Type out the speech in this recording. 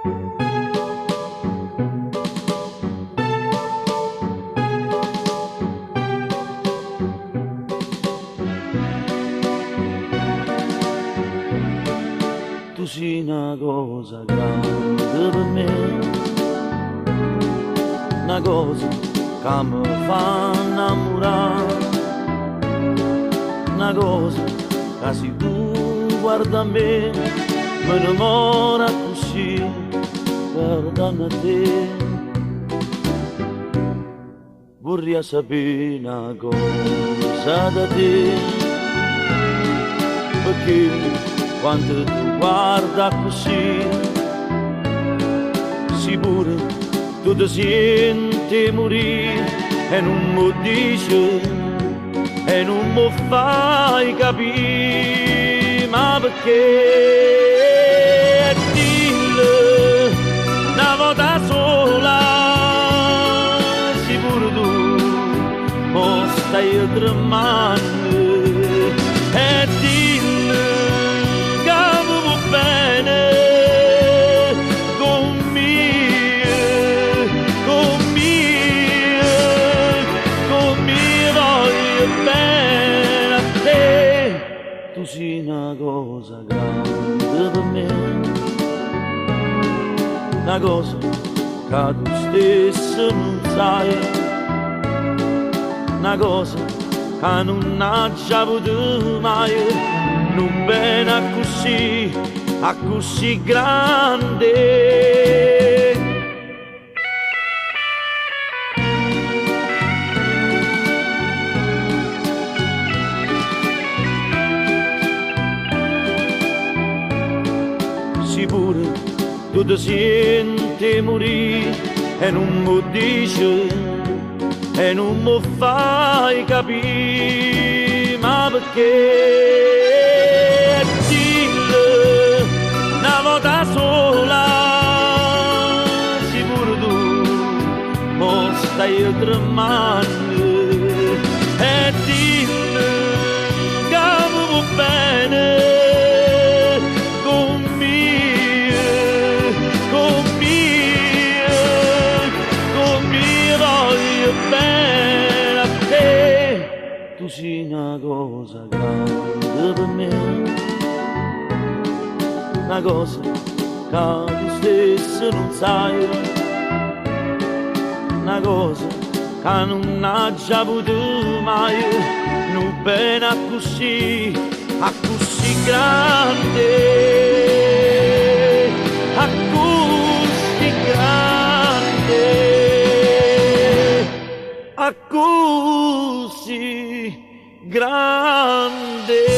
Tu sei una cosa grande per me, una cosa che mi fa innamorare, una cosa che se tu guarda me, mi innamora così, guardando a te. Vorrei sapere una cosa da te, perché quando tu guarda così, sicuro tu ti senti morire e non mi dici e non mi fai capire, ma perché dillo una volta sola, sicuro tu mi stai tremando e dillo tu sei una cosa grande per me, una cosa che tu stesso non sai, una cosa che non ha già potuto mai, non bene a così grande. Pure tu ti senti morire e non mi dici e non mi fai capire, ma perché dillo una volta sola, sicuro tu mi stai tremando e dillo che mi va bene. Tu sei una cosa grande per me, una cosa che tu stesso non sai, una cosa che non ha già potuto mai, non bene a così grande, a così grande, a così grande.